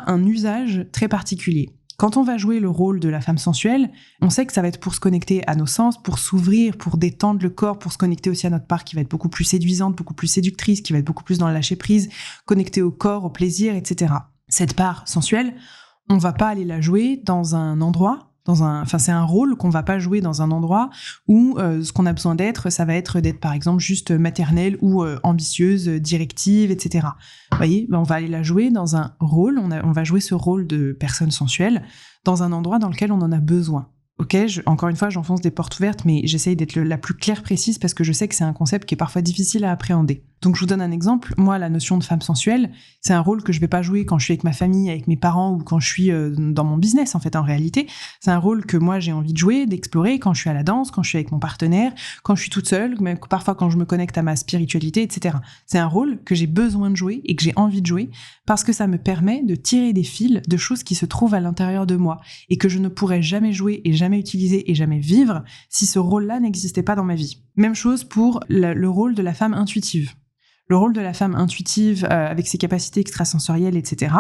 Speaker 1: un usage très particulier. Quand on va jouer le rôle de la femme sensuelle, on sait que ça va être pour se connecter à nos sens, pour s'ouvrir, pour détendre le corps, pour se connecter aussi à notre part qui va être beaucoup plus séduisante, beaucoup plus séductrice, qui va être beaucoup plus dans le lâcher-prise, connectée au corps, au plaisir, etc. Cette part sensuelle, on va pas aller la jouer dans un endroit, c'est un rôle qu'on va pas jouer dans un endroit où ce qu'on a besoin d'être, ça va être d'être par exemple juste maternelle ou ambitieuse, directive, etc. Vous voyez, on va aller la jouer dans un rôle, on va jouer ce rôle de personne sensuelle dans un endroit dans lequel on en a besoin. Ok, encore une fois, j'enfonce des portes ouvertes, mais j'essaye d'être la plus claire précise parce que je sais que c'est un concept qui est parfois difficile à appréhender. Donc je vous donne un exemple. Moi, la notion de femme sensuelle, c'est un rôle que je vais pas jouer quand je suis avec ma famille, avec mes parents ou quand je suis dans mon business, en fait, en réalité. C'est un rôle que moi, j'ai envie de jouer, d'explorer quand je suis à la danse, quand je suis avec mon partenaire, quand je suis toute seule, mais parfois quand je me connecte à ma spiritualité, etc. C'est un rôle que j'ai besoin de jouer et que j'ai envie de jouer parce que ça me permet de tirer des fils de choses qui se trouvent à l'intérieur de moi et que je ne pourrais jamais jouer et jamais utiliser et jamais vivre si ce rôle-là n'existait pas dans ma vie. Même chose pour le rôle de la femme intuitive. Le rôle de la femme intuitive avec ses capacités extrasensorielles, etc.,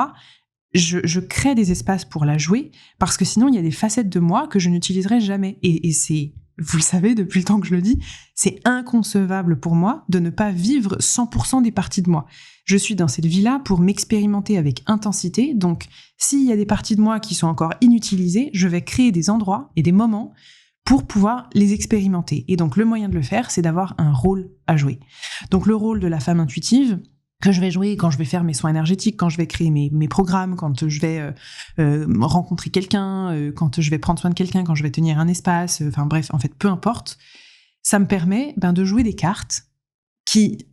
Speaker 1: je crée des espaces pour la jouer parce que sinon, il y a des facettes de moi que je n'utiliserai jamais. Et c'est vous le savez depuis le temps que je le dis, c'est inconcevable pour moi de ne pas vivre 100% des parties de moi. Je suis dans cette vie-là pour m'expérimenter avec intensité, donc s'il y a des parties de moi qui sont encore inutilisées, je vais créer des endroits et des moments pour pouvoir les expérimenter. Et donc le moyen de le faire, c'est d'avoir un rôle à jouer. Donc le rôle de la femme intuitive, que je vais jouer quand je vais faire mes soins énergétiques, quand je vais créer mes programmes, quand je vais rencontrer quelqu'un, quand je vais prendre soin de quelqu'un, quand je vais tenir un espace, enfin bref, en fait, peu importe, ça me permet de jouer des cartes qui,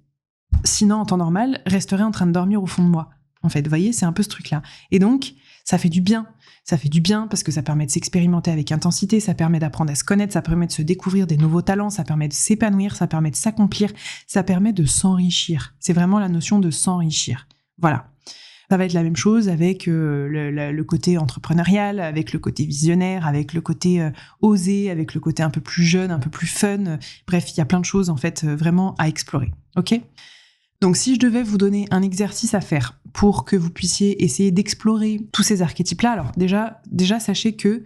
Speaker 1: sinon en temps normal, resteraient en train de dormir au fond de moi. En fait, vous voyez, c'est un peu ce truc-là. Et donc, ça fait du bien. Ça fait du bien parce que ça permet de s'expérimenter avec intensité, ça permet d'apprendre à se connaître, ça permet de se découvrir des nouveaux talents, ça permet de s'épanouir, ça permet de s'accomplir, ça permet de s'enrichir. C'est vraiment la notion de s'enrichir. Voilà. Ça va être la même chose avec le côté entrepreneurial, avec le côté visionnaire, avec le côté osé, avec le côté un peu plus jeune, un peu plus fun. Bref, il y a plein de choses en fait vraiment à explorer. Ok ? Donc si je devais vous donner un exercice à faire pour que vous puissiez essayer d'explorer tous ces archétypes-là, alors déjà sachez que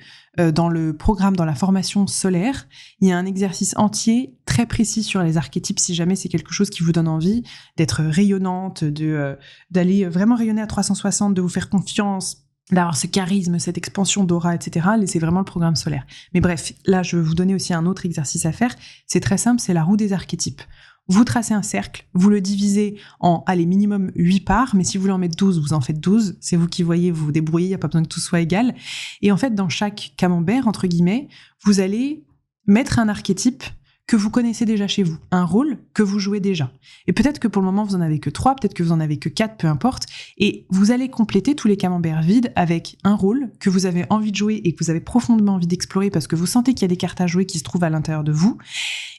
Speaker 1: dans le programme, dans la formation solaire, il y a un exercice entier très précis sur les archétypes si jamais c'est quelque chose qui vous donne envie d'être rayonnante, d'aller vraiment rayonner à 360, de vous faire confiance, d'avoir ce charisme, cette expansion d'aura, etc. C'est vraiment le programme solaire. Mais bref, là je vais vous donner aussi un autre exercice à faire. C'est très simple, c'est la roue des archétypes. Vous tracez un cercle, vous le divisez en, minimum 8 parts, mais si vous voulez en mettre 12, vous en faites 12. C'est vous qui voyez, vous vous débrouillez, il n'y a pas besoin que tout soit égal. Et en fait, dans chaque camembert, entre guillemets, vous allez mettre un archétype que vous connaissez déjà chez vous, un rôle que vous jouez déjà. Et peut-être que pour le moment, vous en avez que 3, peut-être que vous en avez que 4, peu importe. Et vous allez compléter tous les camemberts vides avec un rôle que vous avez envie de jouer et que vous avez profondément envie d'explorer parce que vous sentez qu'il y a des cartes à jouer qui se trouvent à l'intérieur de vous.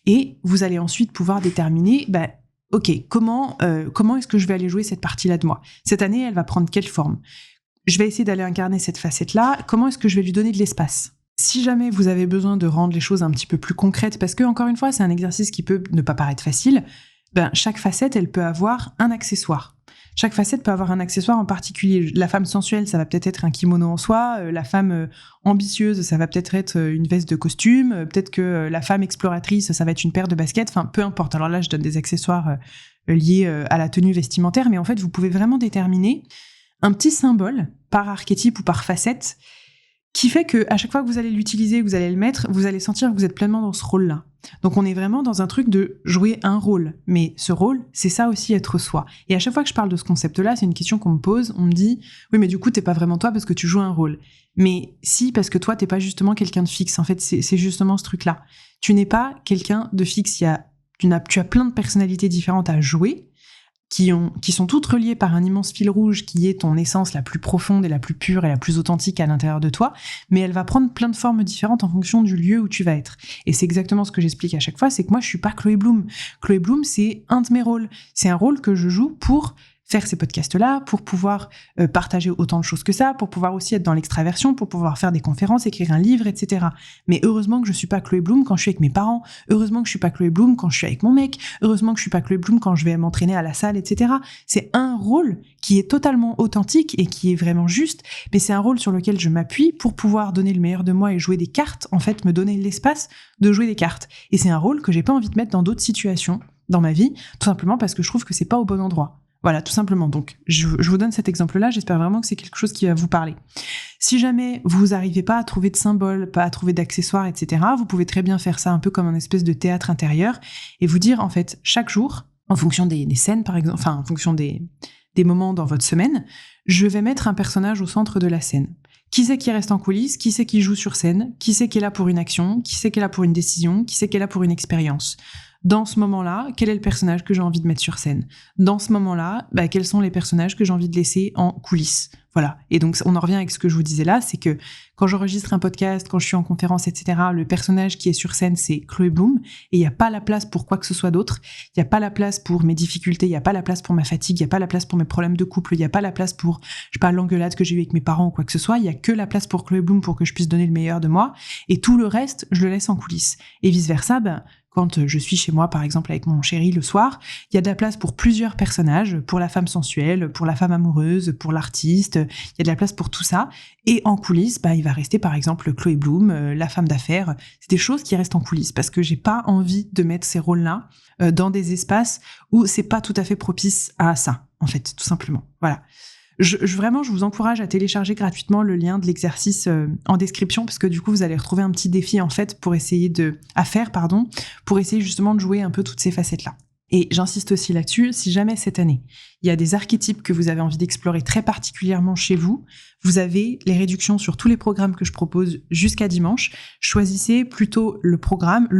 Speaker 1: Et vous allez ensuite pouvoir déterminer, ok, comment est-ce que je vais aller jouer cette partie-là de moi ? Cette année, elle va prendre quelle forme ? Je vais essayer d'aller incarner cette facette-là. Comment est-ce que je vais lui donner de l'espace ? Si jamais vous avez besoin de rendre les choses un petit peu plus concrètes, parce que, encore une fois, c'est un exercice qui peut ne pas paraître facile, chaque facette, elle peut avoir un accessoire. Chaque facette peut avoir un accessoire en particulier. La femme sensuelle, ça va peut-être être un kimono en soie. La femme ambitieuse, ça va peut-être être une veste de costume. Peut-être que la femme exploratrice, ça va être une paire de baskets. Enfin, peu importe. Alors là, je donne des accessoires liés à la tenue vestimentaire. Mais en fait, vous pouvez vraiment déterminer un petit symbole par archétype ou par facette qui fait que à chaque fois que vous allez l'utiliser, que vous allez le mettre, vous allez sentir que vous êtes pleinement dans ce rôle-là. Donc on est vraiment dans un truc de jouer un rôle. Mais ce rôle, c'est ça aussi être soi. Et à chaque fois que je parle de ce concept-là, c'est une question qu'on me pose. On me dit « Oui, mais du coup, t'es pas vraiment toi parce que tu joues un rôle. » Mais si, parce que toi, t'es pas justement quelqu'un de fixe. En fait, c'est justement ce truc-là. Tu n'es pas quelqu'un de fixe. Tu as plein de personnalités différentes à jouer, qui sont toutes reliées par un immense fil rouge qui est ton essence la plus profonde et la plus pure et la plus authentique à l'intérieur de toi, mais elle va prendre plein de formes différentes en fonction du lieu où tu vas être. Et c'est exactement ce que j'explique à chaque fois, c'est que moi je suis pas Chloé Bloom. Chloé Bloom, c'est un de mes rôles. C'est un rôle que je joue pour faire ces podcasts-là, pour pouvoir partager autant de choses que ça, pour pouvoir aussi être dans l'extraversion, pour pouvoir faire des conférences, écrire un livre, etc. Mais heureusement que je suis pas Chloé Bloom quand je suis avec mes parents, heureusement que je suis pas Chloé Bloom quand je suis avec mon mec, heureusement que je suis pas Chloé Bloom quand je vais m'entraîner à la salle, etc. C'est un rôle qui est totalement authentique et qui est vraiment juste, mais c'est un rôle sur lequel je m'appuie pour pouvoir donner le meilleur de moi et jouer des cartes, en fait, me donner l'espace de jouer des cartes. Et c'est un rôle que j'ai pas envie de mettre dans d'autres situations dans ma vie, tout simplement parce que je trouve que c'est pas au bon endroit. Voilà, tout simplement. Donc, je vous donne cet exemple-là. J'espère vraiment que c'est quelque chose qui va vous parler. Si jamais vous n'arrivez pas à trouver de symboles, pas à trouver d'accessoires, etc., vous pouvez très bien faire ça un peu comme un espèce de théâtre intérieur et vous dire, en fait, chaque jour, en fonction des scènes, par exemple, enfin, en fonction des moments dans votre semaine, je vais mettre un personnage au centre de la scène. Qui c'est qui reste en coulisses? Qui c'est qui joue sur scène? Qui c'est qui est là pour une action? Qui c'est qui est là pour une décision? Qui c'est qui est là pour une expérience? Dans ce moment-là, quel est le personnage que j'ai envie de mettre sur scène? Dans ce moment-là, quels sont les personnages que j'ai envie de laisser en coulisses? Voilà. Et donc, on en revient avec ce que je vous disais là, c'est que quand j'enregistre un podcast, quand je suis en conférence, etc., le personnage qui est sur scène, c'est Chloé Bloom, et il n'y a pas la place pour quoi que ce soit d'autre. Il n'y a pas la place pour mes difficultés, il n'y a pas la place pour ma fatigue, il n'y a pas la place pour mes problèmes de couple, il n'y a pas la place pour, l'engueulade que j'ai eue avec mes parents ou quoi que ce soit. Il n'y a que la place pour Chloé Bloom pour que je puisse donner le meilleur de moi. Et tout le reste, je le laisse en coulisses. Et vice-versa, Quand je suis chez moi, par exemple, avec mon chéri le soir, il y a de la place pour plusieurs personnages, pour la femme sensuelle, pour la femme amoureuse, pour l'artiste, il y a de la place pour tout ça. Et en coulisses, il va rester, par exemple, Chloé Bloom, la femme d'affaires. C'est des choses qui restent en coulisses parce que j'ai pas envie de mettre ces rôles-là dans des espaces où c'est pas tout à fait propice à ça, en fait, tout simplement. Voilà. Vraiment, je vous encourage à télécharger gratuitement le lien de l'exercice en description parce que du coup, vous allez retrouver un petit défi en fait pour essayer justement de jouer un peu toutes ces facettes-là. Et j'insiste aussi là-dessus, si jamais cette année, il y a des archétypes que vous avez envie d'explorer très particulièrement chez vous, vous avez les réductions sur tous les programmes que je propose jusqu'à dimanche. Choisissez plutôt le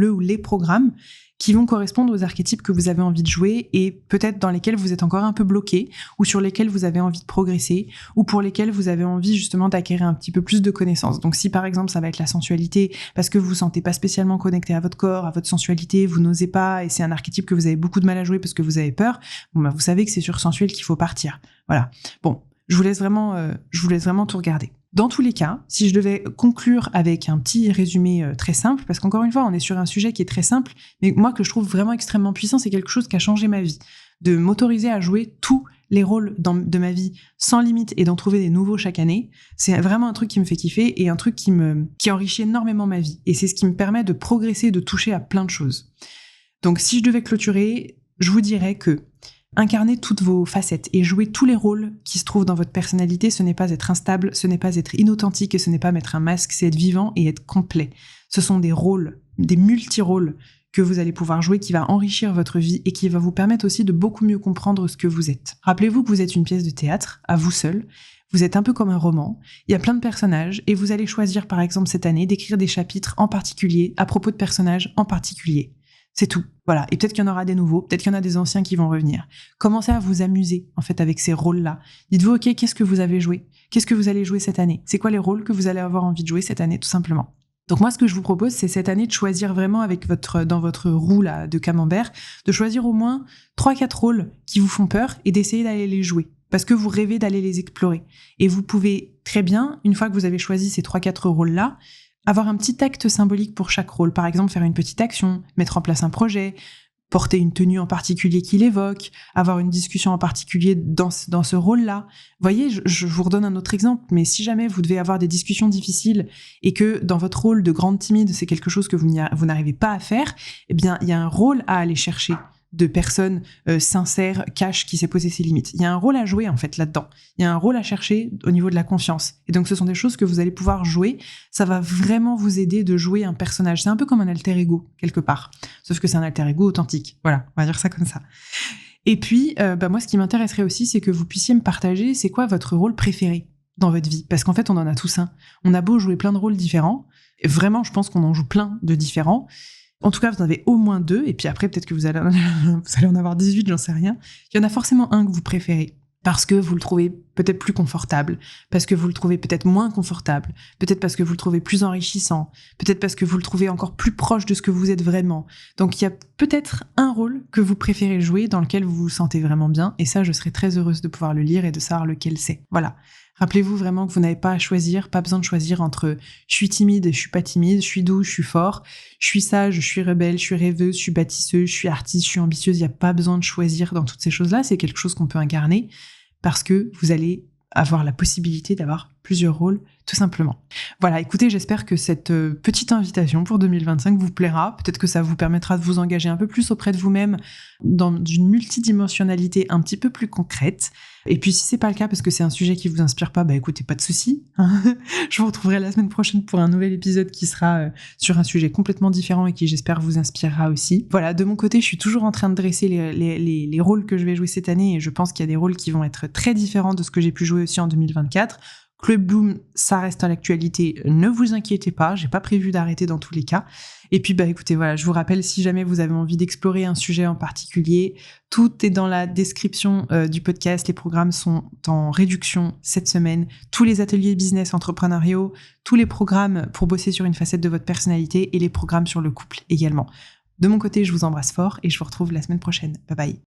Speaker 1: ou les programmes qui vont correspondre aux archétypes que vous avez envie de jouer et peut-être dans lesquels vous êtes encore un peu bloqué ou sur lesquels vous avez envie de progresser ou pour lesquels vous avez envie justement d'acquérir un petit peu plus de connaissances. Donc si par exemple ça va être la sensualité parce que vous vous sentez pas spécialement connecté à votre corps, à votre sensualité, vous n'osez pas et c'est un archétype que vous avez beaucoup de mal à jouer parce que vous avez peur, vous savez que c'est sur sensuel qu'il faut partir. Voilà. Bon, je vous laisse vraiment tout regarder. Dans tous les cas, si je devais conclure avec un petit résumé très simple, parce qu'encore une fois, on est sur un sujet qui est très simple, mais moi que je trouve vraiment extrêmement puissant, c'est quelque chose qui a changé ma vie. De m'autoriser à jouer tous les rôles de ma vie sans limite et d'en trouver des nouveaux chaque année, c'est vraiment un truc qui me fait kiffer et un truc qui enrichit énormément ma vie. Et c'est ce qui me permet de progresser, de toucher à plein de choses. Donc si je devais clôturer, je vous dirais que incarner toutes vos facettes et jouer tous les rôles qui se trouvent dans votre personnalité, ce n'est pas être instable, ce n'est pas être inauthentique et ce n'est pas mettre un masque, c'est être vivant et être complet. Ce sont des rôles, des multi-rôles que vous allez pouvoir jouer qui va enrichir votre vie et qui va vous permettre aussi de beaucoup mieux comprendre ce que vous êtes. Rappelez-vous que vous êtes une pièce de théâtre, à vous seul. Vous êtes un peu comme un roman. Il y a plein de personnages et vous allez choisir par exemple cette année d'écrire des chapitres en particulier à propos de personnages en particulier. C'est tout. Voilà. Et peut-être qu'il y en aura des nouveaux, peut-être qu'il y en a des anciens qui vont revenir. Commencez à vous amuser, en fait, avec ces rôles-là. Dites-vous, OK, qu'est-ce que vous avez joué? Qu'est-ce que vous allez jouer cette année? C'est quoi les rôles que vous allez avoir envie de jouer cette année, tout simplement? Donc moi, ce que je vous propose, c'est cette année de choisir vraiment dans votre roue là, de camembert, de choisir au moins 3-4 rôles qui vous font peur et d'essayer d'aller les jouer. Parce que vous rêvez d'aller les explorer. Et vous pouvez très bien, une fois que vous avez choisi ces 3-4 rôles-là, avoir un petit acte symbolique pour chaque rôle. Par exemple, faire une petite action, mettre en place un projet, porter une tenue en particulier qui l'évoque, avoir une discussion en particulier dans ce rôle-là. Vous voyez, je vous redonne un autre exemple, mais si jamais vous devez avoir des discussions difficiles et que dans votre rôle de grande timide, c'est quelque chose que vous n'arrivez pas à faire, eh bien, il y a un rôle à aller chercher de personnes sincères, cash, qui s'est posé ses limites. Il y a un rôle à jouer, en fait, là-dedans. Il y a un rôle à chercher au niveau de la confiance. Et donc, ce sont des choses que vous allez pouvoir jouer. Ça va vraiment vous aider de jouer un personnage. C'est un peu comme un alter ego, quelque part. Sauf que c'est un alter ego authentique. Voilà, on va dire ça comme ça. Et puis, moi, ce qui m'intéresserait aussi, c'est que vous puissiez me partager, c'est quoi votre rôle préféré dans votre vie? Parce qu'en fait, on en a tous un. On a beau jouer plein de rôles différents. Et vraiment, je pense qu'on en joue plein de différents. En tout cas, vous en avez au moins 2, et puis après, peut-être que vous allez en avoir 18, j'en sais rien. Il y en a forcément un que vous préférez, parce que vous le trouvez peut-être plus confortable, parce que vous le trouvez peut-être moins confortable, peut-être parce que vous le trouvez plus enrichissant, peut-être parce que vous le trouvez encore plus proche de ce que vous êtes vraiment. Donc il y a peut-être un rôle que vous préférez jouer, dans lequel vous vous sentez vraiment bien, et ça, je serais très heureuse de pouvoir le lire et de savoir lequel c'est. Voilà. Rappelez-vous vraiment que vous n'avez pas à choisir, pas besoin de choisir entre je suis timide et je suis pas timide, je suis doux, je suis fort, je suis sage, je suis rebelle, je suis rêveuse, je suis bâtisseuse, je suis artiste, je suis ambitieuse. Il n'y a pas besoin de choisir dans toutes ces choses-là, c'est quelque chose qu'on peut incarner parce que vous allez avoir la possibilité d'avoir plusieurs rôles, tout simplement. Voilà, écoutez, j'espère que cette petite invitation pour 2025 vous plaira. Peut-être que ça vous permettra de vous engager un peu plus auprès de vous-même dans une multidimensionnalité un petit peu plus concrète. Et puis, si c'est pas le cas, parce que c'est un sujet qui vous inspire pas, écoutez, pas de souci. Je vous retrouverai la semaine prochaine pour un nouvel épisode qui sera sur un sujet complètement différent et qui, j'espère, vous inspirera aussi. Voilà, de mon côté, je suis toujours en train de dresser les rôles que je vais jouer cette année et je pense qu'il y a des rôles qui vont être très différents de ce que j'ai pu jouer aussi en 2024. Chloé Bloom, ça reste à l'actualité, ne vous inquiétez pas, j'ai pas prévu d'arrêter dans tous les cas. Et puis écoutez, voilà, je vous rappelle, si jamais vous avez envie d'explorer un sujet en particulier, tout est dans la description du podcast, les programmes sont en réduction cette semaine, tous les ateliers business entrepreneuriaux, tous les programmes pour bosser sur une facette de votre personnalité et les programmes sur le couple également. De mon côté, je vous embrasse fort et je vous retrouve la semaine prochaine. Bye bye.